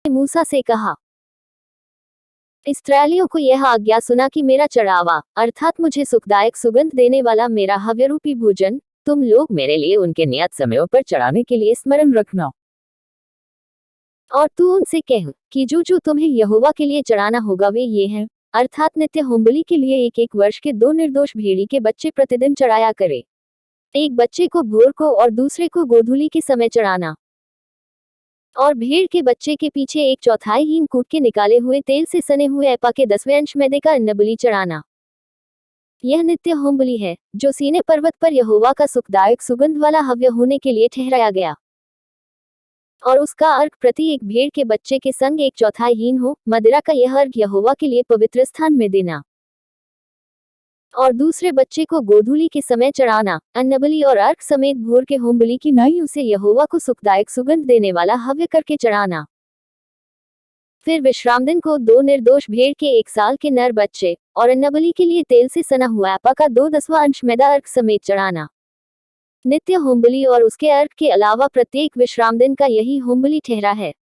मूसा से कहा, इस्राएलियों को यह आज्ञा सुना कि मेरा चढ़ावा अर्थात मुझे सुखदायक सुगंध देने वाला मेरा हव्यरूपी भोजन तुम लोग मेरे लिए उनके नियत समयों पर चढ़ाने के लिए स्मरण रखना। और तू उनसे कह कि जो तुम्हें यहोवा के लिए चढ़ाना होगा वे ये हैं, अर्थात नित्य होमबलि के लिए एक वर्ष के 2 निर्दोष भेड़ी के बच्चे प्रतिदिन चढ़ाया करे। एक बच्चे को भोर को और दूसरे को गोधूली के समय चढ़ाना। और भेड़ के बच्चे के पीछे 1/4 हीन कूट के निकाले हुए तेल से सने हुए एपा के 10वें अंश मैदे का अन्नबलि चढ़ाना। यह नित्य होमबलि है जो सीने पर्वत पर यहोवा का सुखदायक सुगंध वाला हव्य होने के लिए ठहराया गया। और उसका अर्घ प्रति एक भेड़ के बच्चे के संग 1/4 हीन हो मदिरा का यह अर्घ यहोवा के लिए पवित्र स्थान में देना। और दूसरे बच्चे को गोधूली के समय चढ़ाना। अन्नबलि और अर्घ समेत भोर के होमबलि की नाई उसे यहोवा को सुखदायक सुगंध देने वाला हव्य करके चढ़ाना। फिर विश्राम दिन को 2 निर्दोष भेड़ के 1 साल के नर बच्चे और अन्नबलि के लिए तेल से सना हुआ एपा का 2/10वां अंश मैदा अर्घ समेत चढ़ाना। नित्य होमबलि और उसके अर्घ के अलावा प्रत्येक विश्राम दिन का यही होमबलि ठहरा है।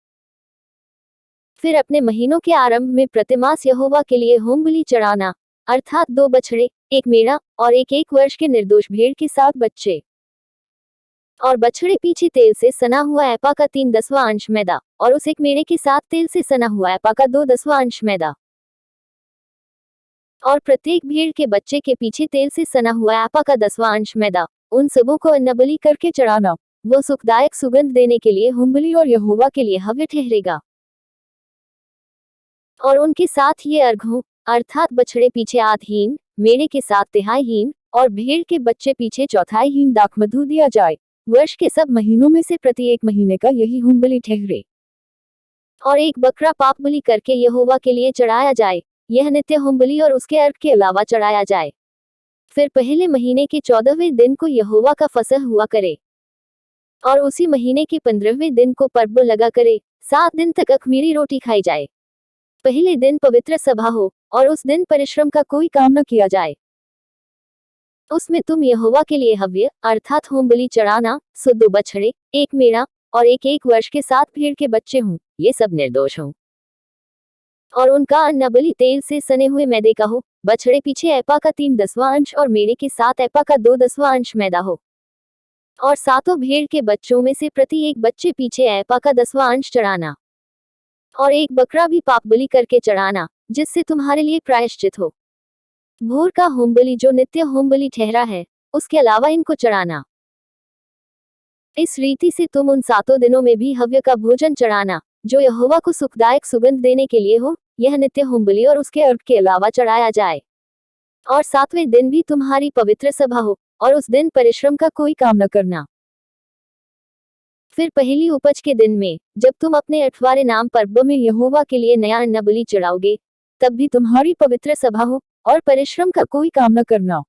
फिर अपने महीनों के आरंभ में प्रतिमास यहोवा के लिए होमबलि चढ़ाना, अर्थात 2 बछड़े, 1 मेढ़ा और 1 वर्ष के निर्दोष भेड़ के 7 बच्चे। और बछड़े पीछे तेल से सना हुआ एपा का 3/10वां अंश मैदा और उस 1 मेढ़े के साथ तेल से सना हुआ एपा का 2/10वां अंश मैदा। और प्रत्येक भेड़ के बच्चे के पीछे तेल से सना हुआ एपा का 10वां अंश मैदा, उन सबों को अन्नबलि करके चढ़ाना। वो सुखदायक सुगंध देने के लिए होमबलि और यहोवा के लिए हव्य ठहरेगा। और उनके साथ ये अर्घ हों, अर्थात बछड़े पीछे आध हीन, मेढ़े के साथ 1/3 हीन और भेड़ के बच्चे पीछे 1/4 हीन दाखमधु दिया जाए। वर्ष के सब महीनों में से प्रति एक महीने का यही होमबलि ठहरे। और एक बकरा पाप बलि करके यहोवा के लिए चढ़ाया जाए। यह नित्य होमबलि और उसके अर्घ के अलावा चढ़ाया जाए। फिर पहले महीने के 14वें दिन को यहोवा का फसह हुआ करे और उसी महीने के 15वें दिन को पर्व लगा करे। 7 दिन तक अख़मीरी रोटी खाई जाए। पहले दिन पवित्र सभा हो और उस दिन परिश्रम का कोई काम न किया जाए। उसमें तुम यहोवा के लिए हव्य अर्थात होमबलि चढ़ाना। 2 बछड़े, 1 मेढ़ा और 1 वर्ष के 7 भेड़ के बच्चे हों, ये सब निर्दोष हों। और उनका अन्नबलि तेल से सने हुए मैदे का हो। बछड़े पीछे एपा का 3/10वां अंश और मेढ़े के साथ एपा का 2/10वां अंश मैदा हो। और 7 भेड़ के बच्चों में से प्रति एक बच्चे पीछे एपा का 10वां अंश चढ़ाना। और एक बकरा भी पाप बलि करके चढ़ाना, जिससे तुम्हारे लिए प्रायश्चित हो। भोर का होमबलि जो नित्य होमबलि ठहरा है, उसके अलावा इनको चढ़ाना। इस रीति से तुम उन 7 दिनों में भी हव्य का भोजन चढ़ाना, जो यहोवा को सुखदायक सुगंध देने के लिए हो। यह नित्य होमबलि और उसके अर्घ के अलावा चढ़ाया जाए। और 7वें दिन भी तुम्हारी पवित्र सभा हो और उस दिन परिश्रम का कोई काम न करना। फिर पहली उपज के दिन में, जब तुम अपने 8वां नाम पर्व में यहोवा के लिए नया अन्नबलि चढ़ाओगे, तब भी तुम्हारी पवित्र सभा हो और परिश्रम का कोई काम न करना।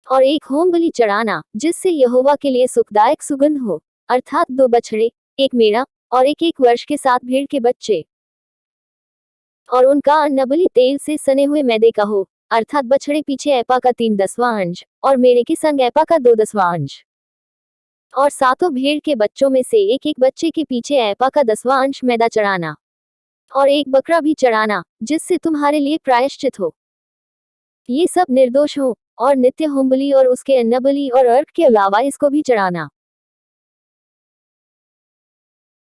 और एक होमबलि चढ़ाना, जिससे यहोवा के लिए सुखदायक सुगंध हो, अर्थात 2 बछड़े, 1 मेढ़ा और 1 वर्ष के 7 भेड़ के बच्चे। और उनका अन्नबलि तेल से सने हुए मैदे का हो, अर्थात बछड़े पीछे एपा का 3/10वां अंश और मेढ़े के संग एपा का 2/10वां अंश। और 7 भेड़ के बच्चों में से 1 बच्चे के पीछे एपा का 10वां अंश मैदा चढ़ाना। और एक बकरा भी चढ़ाना, जिससे तुम्हारे लिए प्रायश्चित हो। ये सब निर्दोष हो और नित्य होमबलि और उसके अन्नबलि और अर्घ के अलावा इसको भी चढ़ाना।